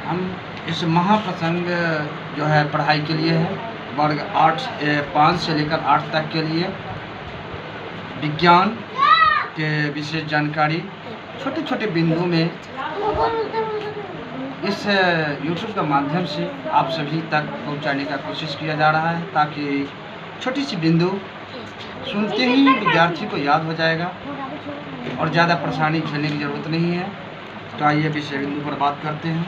हम इस महाप्रसंग जो है पढ़ाई के लिए है, वर्ग 5 से लेकर 8 तक के लिए विज्ञान के विशेष जानकारी छोटे छोटे बिंदु में इस YouTube के माध्यम से आप सभी तक पहुंचाने का कोशिश किया जा रहा है, ताकि छोटी सी बिंदु सुनते ही विद्यार्थी को याद हो जाएगा और ज़्यादा परेशानी झेलने की ज़रूरत नहीं है। तो आइए विषय बिंदु पर बात करते हैं।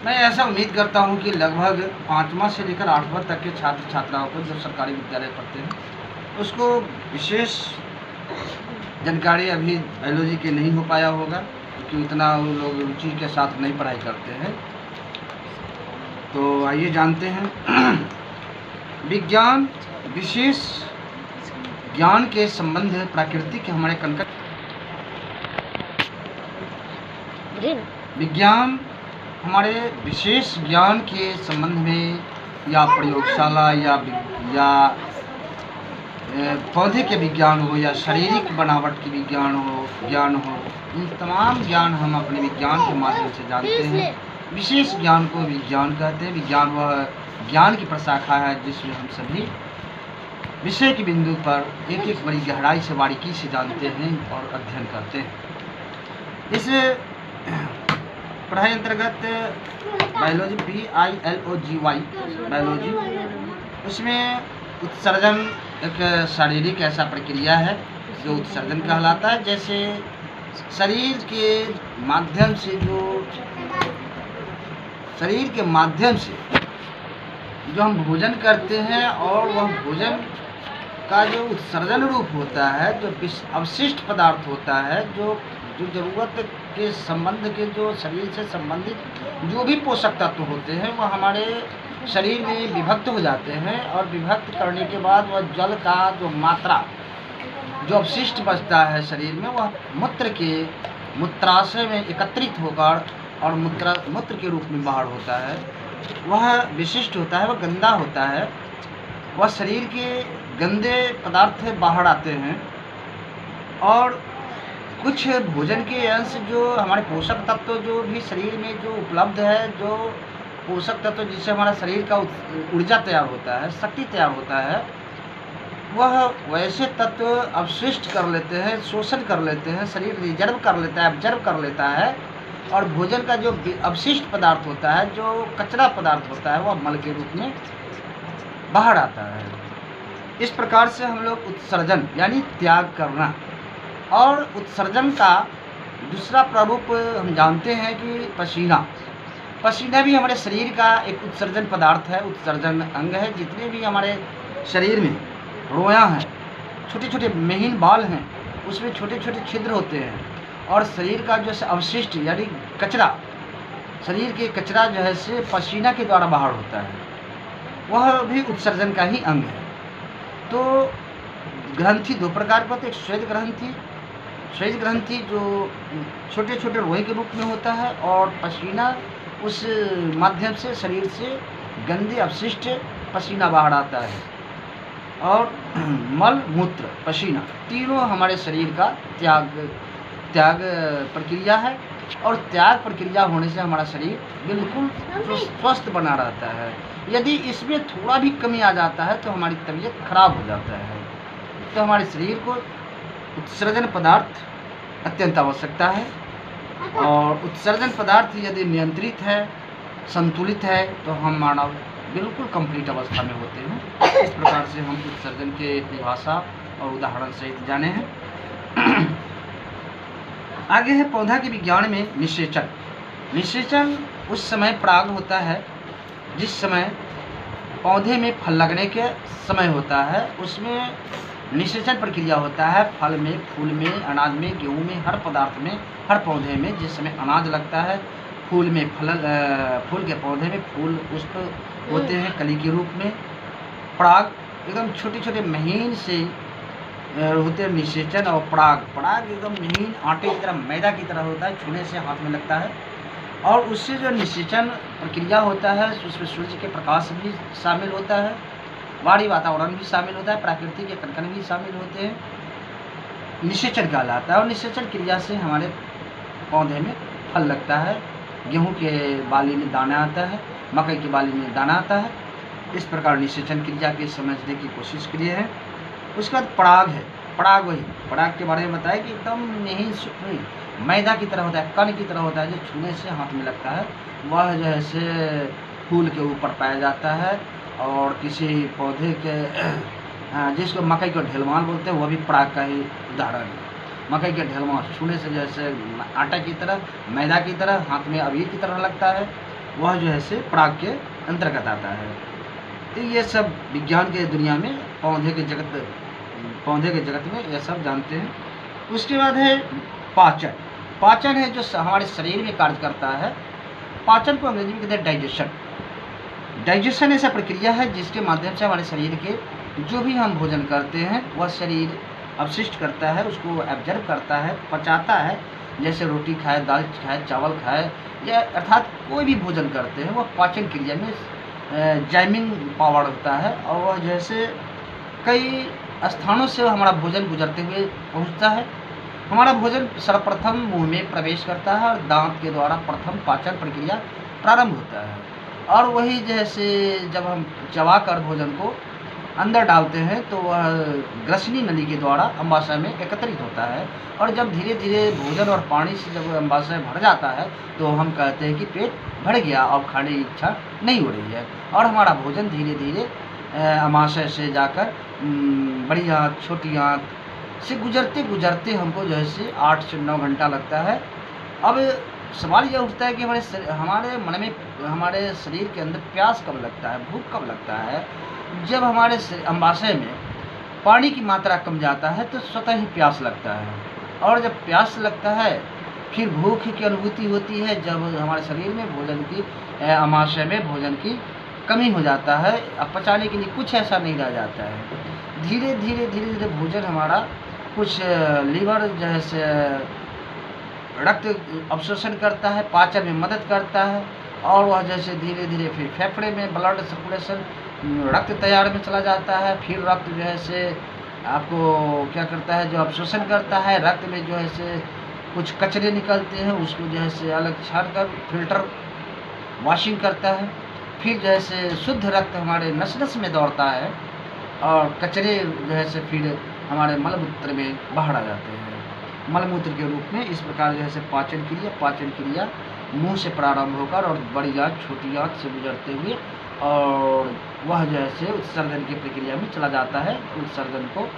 मैं ऐसा उम्मीद करता हूं कि लगभग 5वां से लेकर 8वां तक के छात्र छात्राओं को जो सरकारी विद्यालय पढ़ते हैं उसको विशेष जानकारी अभी बायोलॉजी के नहीं हो पाया होगा, क्योंकि इतना वो लोग रुचि के साथ नहीं पढ़ाई करते हैं। तो आइए जानते हैं विज्ञान विशेष ज्ञान के संबंध प्रकृति के हमारे कनक विज्ञान हमारे विशेष ज्ञान के संबंध में या प्रयोगशाला या पौधे के विज्ञान हो या शारीरिक बनावट की ज्ञान हो, इन तमाम ज्ञान हम अपने विज्ञान के माध्यम से जानते हैं। विशेष ज्ञान को विज्ञान कहते हैं। विज्ञान वह ज्ञान की प्रशाखा है जिसमें हम सभी विषय के बिंदु पर एक एक बड़ी गहराई से बारीकी से जानते हैं और अध्ययन करते हैं। इस पढ़ाई अंतर्गत बायोलॉजी BILOGY बायोलॉजी, उसमें उत्सर्जन एक शारीरिक ऐसा प्रक्रिया है जो उत्सर्जन कहलाता है। जैसे शरीर के माध्यम से जो हम भोजन करते हैं और वह भोजन का जो उत्सर्जन रूप होता है, जो अवशिष्ट पदार्थ होता है, जो ज़रूरत के संबंध के जो शरीर से संबंधित जो भी पोषक तत्व होते हैं वह हमारे शरीर में विभक्त हो जाते हैं, और विभक्त करने के बाद वह जल का जो मात्रा जो अवशिष्ट बचता है शरीर में, वह मूत्राशय में एकत्रित होकर और मूत्र के रूप में बाहर होता है। वह विशिष्ट होता है, वह गंदा होता है। वह शरीर के गंदे पदार्थ बाहर आते हैं, और कुछ भोजन के अंश जो हमारे पोषक तत्व जो भी शरीर में जो उपलब्ध है, जो पोषक तत्व जिससे हमारा शरीर का ऊर्जा तैयार होता है, शक्ति तैयार होता है, वह वैसे तत्व अवशिष्ट कर लेते हैं, शोषण कर लेते हैं, शरीर रिजर्व कर लेता है, ऑब्जर्व कर लेता है, और भोजन का जो अवशिष्ट पदार्थ होता है, जो कचरा पदार्थ होता है, वह मल के रूप में बाहर आता है। इस प्रकार से हम लोग उत्सर्जन यानी त्याग करना, और उत्सर्जन का दूसरा प्रारूप हम जानते हैं कि पसीना भी हमारे शरीर का एक उत्सर्जन पदार्थ है, उत्सर्जन अंग है। जितने भी हमारे शरीर में रोयां हैं, छोटे छोटे महीन बाल हैं, उसमें छोटे छोटे छिद्र होते हैं, और शरीर का जो अवशिष्ट यानी कचरा, शरीर के कचरा जो है से पसीना के द्वारा बाहर होता है, वह भी उत्सर्जन का ही अंग है। तो ग्रंथि दो प्रकार का होते हैं। एक श्वेत ग्रंथि जो छोटे छोटे रोए के रूप में होता है, और पसीना उस माध्यम से शरीर से गंदे अवशिष्ट पसीना बाहर आता है, और मल मूत्र पसीना तीनों हमारे शरीर का त्याग प्रक्रिया है। और त्याग प्रक्रिया होने से हमारा शरीर बिल्कुल स्वस्थ बना रहता है। यदि इसमें थोड़ा भी कमी आ जाता है तो हमारी तबीयत खराब हो जाता है। तो हमारे शरीर को उत्सर्जन पदार्थ अत्यंत आवश्यकता है, और उत्सर्जन पदार्थ यदि नियंत्रित है, संतुलित है, तो हम मानव बिल्कुल कंप्लीट अवस्था में होते हैं। इस प्रकार से हम उत्सर्जन के परिभाषा और उदाहरण सहित जाने हैं। आगे है पौधा के विज्ञान में निषेचन उस समय पराग होता है जिस समय पौधे में फल लगने के समय होता है, उसमें निषेचन प्रक्रिया होता है। फल में, फूल में, अनाज में, गेहूँ में, हर पदार्थ में, हर पौधे में जिस समय अनाज लगता है, फूल में फूल के पौधे में फूल पुष्प होते हैं कली के रूप में। पराग एकदम छोटे छोटे महीन से होते हैं निषेचन, और पराग एकदम महीन आटे की तरह, मैदा की तरह होता है, छूने से हाथ में लगता है। और उससे जो निषेचन प्रक्रिया होता है उसमें सूर्य के प्रकाश भी शामिल होता है, बाहरी वातावरण भी शामिल होता है, प्राकृतिक के कणकण भी शामिल होते हैं। निषेचन कहलाता है, और निषेचन क्रिया से हमारे पौधे में फल लगता है, गेहूँ के बाली में दाना आता है, मकई की बाली में दाना आता है। इस प्रकार निषेचन क्रिया के समझने की कोशिश करिए है। उसके बाद पराग है। पराग वही पराग के बारे में बताया कि एकदम यही मैदा की तरह होता है, कण की तरह होता है, जो छूने से हाथ में लगता है। वह जो है से फूल के ऊपर पाया जाता है और किसी पौधे के जिसको मकई को ढेलवान बोलते हैं, वह भी पराग का ही उदाहरण है। मकई के ढेलवान छूने से जैसे आटा की तरह, मैदा की तरह, हाथ में अबीर की तरह लगता है, वह जो है से पराग के अंतर्गत आता है। तो ये सब विज्ञान के दुनिया में पौधे के जगत में ये सब जानते हैं। उसके बाद है पाचन। पाचन है जो हमारे शरीर में कार्य करता है। पाचन को अंग्रेजी में कहते हैं डाइजेशन। डाइजेशन ऐसा प्रक्रिया है जिसके माध्यम से हमारे शरीर के जो भी हम भोजन करते हैं वह शरीर अपशिष्ट करता है, उसको एब्जर्व करता है, पचाता है। जैसे रोटी खाए, दाल खाए, चावल खाए, या अर्थात कोई भी भोजन करते हैं वह पाचन क्रिया में जाइमिंग पावर होता है और वह जैसे कई स्थानों से हमारा भोजन गुजरते हुए पहुंचता है। हमारा भोजन सर्वप्रथम मुंह में प्रवेश करता है और दांत के द्वारा प्रथम पाचन प्रक्रिया प्रारंभ होता है। और वही जैसे जब हम चबाकर भोजन को अंदर डालते हैं तो वह ग्रसनी नली के द्वारा अम्बाशय में एकत्रित होता है। और जब धीरे धीरे भोजन और पानी से जब अम्बाशय भर जाता है तो हम कहते हैं कि पेट भर गया, अब खाने की इच्छा नहीं हो रही है। और हमारा भोजन धीरे धीरे अमाशय से जाकर बड़ी आँत, छोटी आँत से गुजरते गुजरते हमको जो है से 8 से 9 घंटा लगता है। अब सवाल यह उठता है कि हमारे मन में, हमारे शरीर के अंदर प्यास कब लगता है, भूख कब लगता है? जब हमारे अम्बाशय में पानी की मात्रा कम जाता है तो स्वतः ही प्यास लगता है। और जब प्यास लगता है फिर भूख की अनुभूति होती है जब हमारे शरीर में भोजन की, अमाशय में भोजन की कमी हो जाता है। अब पचाने के लिए कुछ ऐसा नहीं रह जाता है। धीरे धीरे धीरे धीरे भोजन हमारा कुछ लीवर जो है से रक्त अवशोषण करता है, पाचन में मदद करता है। और वह जैसे धीरे धीरे फिर फेफड़े में ब्लड सर्कुलेशन, रक्त तैयार में चला जाता है। फिर रक्त जो है से आपको क्या करता है, जो अवशोषण करता है, रक्त में जो है से कुछ कचरे निकलते हैं, उसको जो है से अलग छान कर फिल्टर वॉशिंग करता है। फिर जो है से शुद्ध रक्त हमारे नस नस में दौड़ता है और कचरे जो है से फिर हमारे मलमूत्र में बाहर आ जाते हैं मलमूत्र के रूप में। इस प्रकार जो है से पाचन क्रिया मुंह से प्रारंभ होकर और बड़ी आँत, छोटी आँत से गुजरते हुए और वह जो है से उत्सर्जन की प्रक्रिया में चला जाता है। उत्सर्जन को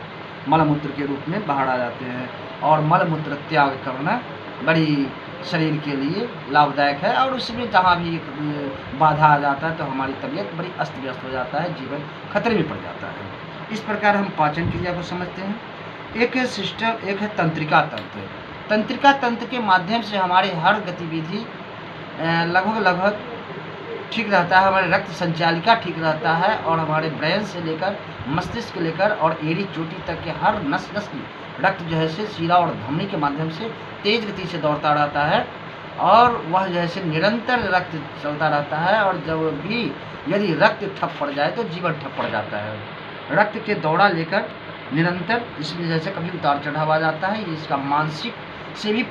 मलमूत्र के रूप में बाहर आ जाते हैं। और मलमूत्र त्याग करना बड़ी शरीर के लिए लाभदायक है। और उसमें जहाँ भी बाधा आ जाता है तो हमारी तबीयत बड़ी अस्त व्यस्त हो जाता है, जीवन खतरे में पड़ जाता है। इस प्रकार हम पाचन क्रिया को समझते हैं। एक है सिस्टम, एक है तंत्रिका तंत्र। तंत्रिका तंत्र के माध्यम से हमारी हर गतिविधि लगभग ठीक रहता है। हमारे रक्त संचालिका ठीक रहता है और हमारे ब्रेन से लेकर मस्तिष्क से लेकर और एड़ी चोटी तक के हर नस नस की रक्त जो है से शिरा और धमनी के माध्यम से तेज गति से दौड़ता रहता है। और वह जो है से निरंतर रक्त चलता रहता है। और जब भी यदि रक्त ठप पड़ जाए तो जीवन ठप पड़ जाता है। रक्त के दौड़ा लेकर निरंतर इसमें जैसे कभी उतार चढ़ाव आ जाता है। इसका मानसिक से भी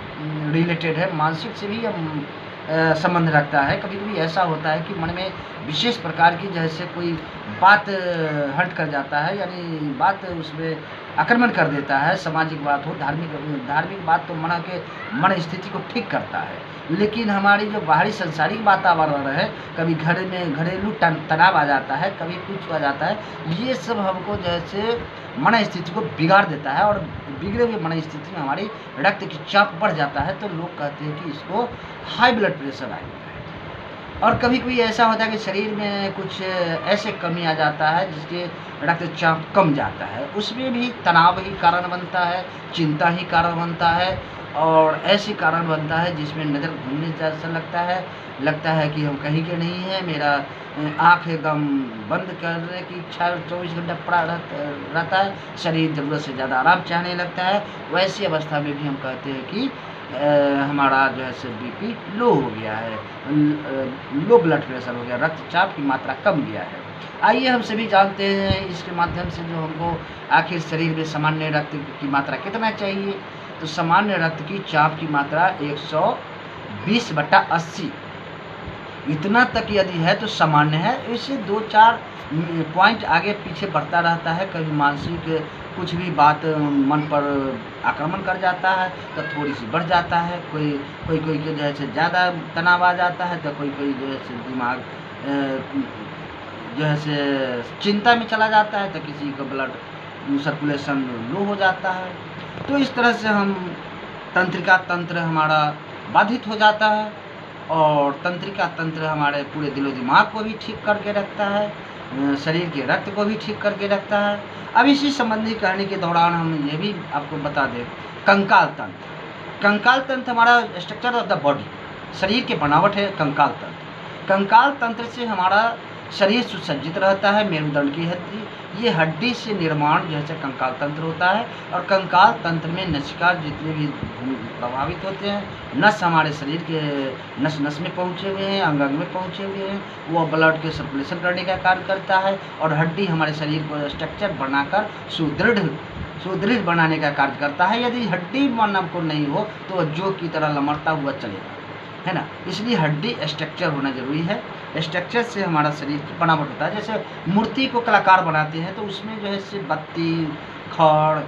रिलेटेड है, मानसिक से भी हम संबंध रखता है। कभी कभी ऐसा होता है कि मन में विशेष प्रकार की जैसे कोई बात हट कर जाता है, यानी बात उसमें आक्रमण कर देता है। सामाजिक बात हो, धार्मिक बात तो मन स्थिति को ठीक करता है। लेकिन हमारी जो बाहरी संसारिक वातावरण है, कभी घर में घरेलू तनाव आ जाता है, कभी कुछ आ जाता है, ये सब हमको जैसे मन स्थिति को बिगाड़ देता है। और बिगड़े हुए मन स्थिति में हमारी रक्त की चाप बढ़ जाता है तो लोग कहते हैं कि इसको हाई ब्लड प्रेशर आ जाता है। और कभी कभी ऐसा होता है कि शरीर में कुछ ऐसे कमी आ जाता है जिसके रक्तचाप कम जाता है, उसमें भी तनाव ही कारण बनता है, चिंता ही कारण बनता है। और ऐसे कारण बनता है जिसमें नज़र घूमने जैसा लगता है कि हम कहीं के नहीं हैं। मेरा आँख एकदम बंद करने की इच्छा 24 घंटा पड़ा रहता है। शरीर ज़रूरत से ज़्यादा आराम चाहने लगता है। वैसी अवस्था में भी हम कहते हैं कि हमारा जो है से बीपी लो हो गया है, लो ब्लड प्रेशर हो गया, रक्तचाप की मात्रा कम गया है। आइए हम सभी जानते हैं इसके माध्यम से जो हमको आखिर शरीर में सामान्य रक्त की मात्रा कितना चाहिए। तो सामान्य रक्त की चाप की मात्रा 120/80 इतना तक यदि है तो सामान्य है। इससे 2-4 पॉइंट आगे पीछे बढ़ता रहता है। कभी मानसिक कुछ भी बात मन पर आक्रमण कर जाता है तो थोड़ी सी बढ़ जाता है। कोई कोई कोई के जैसे ज़्यादा तनाव आ जाता है तो कोई कोई जो है से दिमाग जो है से चिंता में चला जाता है तो किसी का ब्लड सर्कुलेशन लो हो जाता है। तो इस तरह से हम तंत्रिका तंत्र हमारा बाधित हो जाता है और तंत्रिका तंत्र हमारे पूरे दिलो दिमाग को भी ठीक करके रखता है, शरीर के रक्त को भी ठीक करके रखता है। अब इसी संबंधी कहने के दौरान हम ये भी आपको बता दें, कंकाल तंत्र। कंकाल तंत्र हमारा स्ट्रक्चर ऑफ द बॉडी, शरीर के बनावट है कंकाल तंत्र। कंकाल तंत्र से हमारा शरीर सुसज्जित रहता है। मेरुदंड की हड्डी, ये हड्डी से निर्माण जैसे कंकाल तंत्र होता है। और कंकाल तंत्र में नसिका जितने भी प्रभावित होते हैं, नस हमारे शरीर के नस नस में पहुँचे हुए हैं, अंग अंग में पहुँचे हुए हैं, वो ब्लड के सर्कुलेशन करने का कार्य करता है। और हड्डी हमारे शरीर को स्ट्रक्चर बनाकर सुदृढ़ बनाने का कार्य करता है। यदि हड्डी मानव को नहीं हो तो वह जो की तरह लमड़ता हुआ चलेगा, है ना। इसलिए हड्डी स्ट्रक्चर होना जरूरी है। स्ट्रक्चर से हमारा शरीर की बनावट होता है। जैसे मूर्ति को कलाकार बनाते हैं तो उसमें जो है से बत्ती, खड़,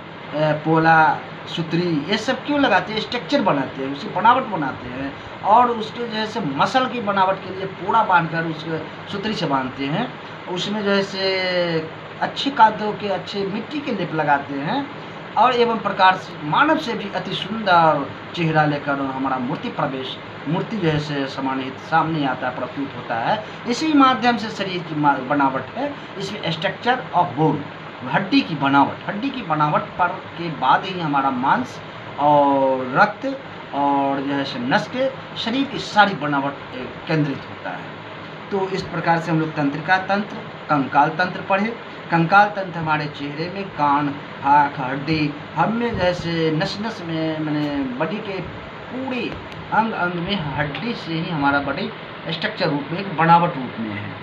पोला, सुतरी ये सब क्यों लगाते हैं? स्ट्रक्चर बनाते हैं, उसकी बनावट बनाते हैं। और उसके जो है से मसल की बनावट के लिए पूरा बांधकर उसके सुतरी से बांधते हैं। उसमें जो है से अच्छे कादों के अच्छे मिट्टी के लेप लगाते हैं। और एवं प्रकार से मानव से भी अति सुंदर चेहरा लेकर हमारा मूर्ति जो है से समानित सामने आता है, प्रस्तुत होता है। इसी माध्यम से शरीर की बनावट है। इसमें स्ट्रक्चर ऑफ बोन, हड्डी की बनावट पर के बाद ही हमारा मांस और रक्त और जो है से नस के शरीर की सारी बनावट केंद्रित होता है। तो इस प्रकार से हम लोग तंत्रिका तंत्र, कंकाल तंत्र पढ़े। कंकाल तंत्र हमारे चेहरे में कान, आँख, हड्डी, हम में जैसे नस नस में मैंने बॉडी के पूरे अंग अंग में हड्डी से ही हमारा बॉडी स्ट्रक्चर रूप में, एक बनावट रूप में है।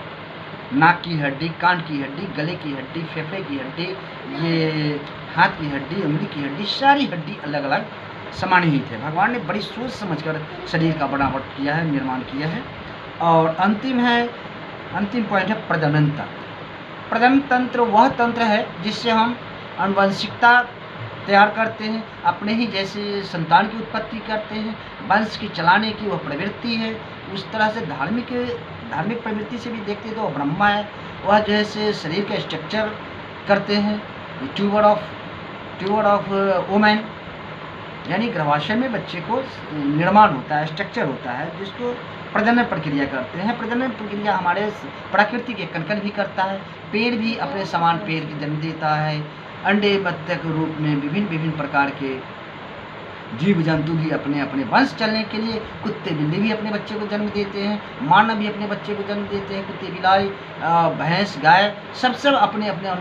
नाक की हड्डी, कान की हड्डी, गले की हड्डी, फेफड़े की हड्डी, ये हाथ की हड्डी, उंगली की हड्डी, सारी हड्डी अलग अलग समानिहित है। भगवान ने बड़ी सोच समझकर शरीर का बनावट किया है, निर्माण किया है। और अंतिम पॉइंट है प्रजनन तंत्र। प्रजनन तंत्र वह तंत्र है जिससे हम आनुवंशिकता तैयार करते हैं, अपने ही जैसे संतान की उत्पत्ति करते हैं। वंश की चलाने की वह प्रवृत्ति है। उस तरह से धार्मिक प्रवृत्ति से भी देखते हैं तो ब्रह्मा है, वह जैसे शरीर का स्ट्रक्चर करते हैं। ट्यूबर ऑफ वुमेन, यानी गर्भाशय में बच्चे को निर्माण होता है, स्ट्रक्चर होता है, जिसको प्रजनन प्रक्रिया करते हैं। प्रजनन प्रक्रिया हमारे प्रकृति के कण भी करता है। पेड़ भी अपने समान पेड़ की जन्म देता है। अंडे बत्तख के रूप में विभिन्न प्रकार के जीव जंतु भी अपने अपने वंश चलने के लिए, कुत्ते बिल्ली भी अपने बच्चे को जन्म देते हैं, मानव भी अपने बच्चे को जन्म देते हैं। कुत्ते बिलाई, भैंस, गाय सब अपने अपने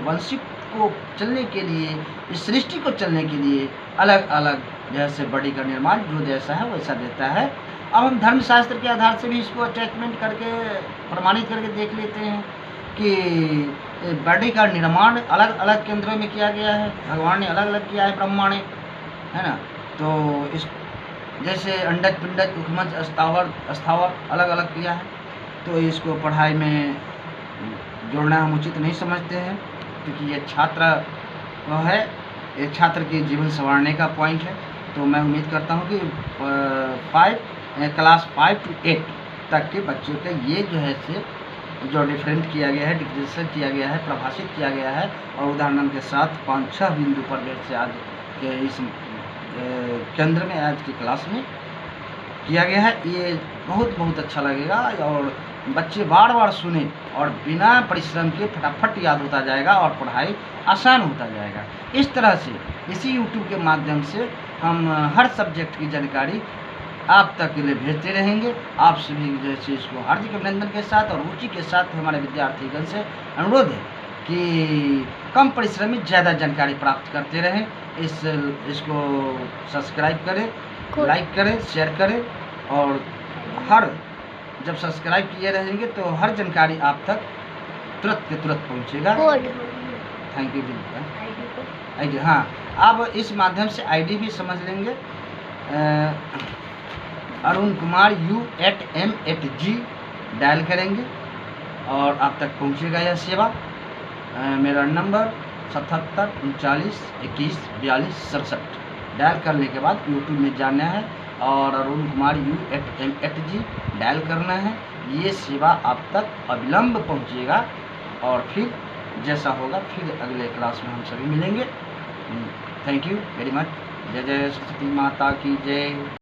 वंशिक को चलने के लिए, इस सृष्टि को चलने के लिए अलग अलग जैसे बॉडी का निर्माण जो जैसा है वैसा देता है। अब हम धर्मशास्त्र के आधार से भी इसको अटैचमेंट करके प्रमाणित करके देख लेते हैं कि बॉडी का निर्माण अलग अलग केंद्रों में किया गया है। भगवान ने अलग अलग किया है, ब्रह्मा ने, है ना। तो इस जैसे अंडज, पिंडज, उखमज, स्थावर अलग अलग किया है। तो इसको पढ़ाई में जोड़ना हम उचित नहीं समझते हैं, क्योंकि ये छात्र है, ये छात्र के जीवन संवारने का पॉइंट है। तो मैं उम्मीद करता हूँ कि क्लास 5 to 8 तक के बच्चों के ये जो है से जो डिफरेंट किया गया है, डिफरेंशिएट किया गया है, प्रभाषित किया गया है और उदाहरण के साथ 5-6 बिंदु पर जैसे आज के इस केंद्र में आज की क्लास में किया गया है, ये बहुत अच्छा लगेगा और बच्चे बार बार सुने और बिना परिश्रम के फटाफट याद होता जाएगा और पढ़ाई आसान होता जाएगा। इस तरह से इसी YouTube के माध्यम से हम हर सब्जेक्ट की जानकारी आप तक के लिए भेजते रहेंगे। आप सभी जैसे इसको हार्दिक अभिनंदन के साथ और रुचि के साथ हमारे विद्यार्थीगण से अनुरोध है कि कम परिश्रम में ज़्यादा जानकारी प्राप्त करते रहें। इसको सब्सक्राइब करें, लाइक करें, शेयर करें और जब सब्सक्राइब किए रहेंगे तो हर जानकारी आप तक तुरंत के तुरंत पहुँचेगा। थैंक यू आईडी, हाँ, आप इस माध्यम से आईडी भी समझ लेंगे। अरुण कुमार U@M@G डायल करेंगे और आप तक पहुंचेगा यह सेवा। मेरा नंबर 77 39 21 42 67 डायल करने के बाद यूट्यूब में जाना है और अरुण कुमार U@M@G डायल करना है। ये सेवा आप तक अविलंब पहुंचेगा और फिर जैसा होगा फिर अगले क्लास में हम सभी मिलेंगे। Thank you very much. जय जय सरस्वती माता की जय।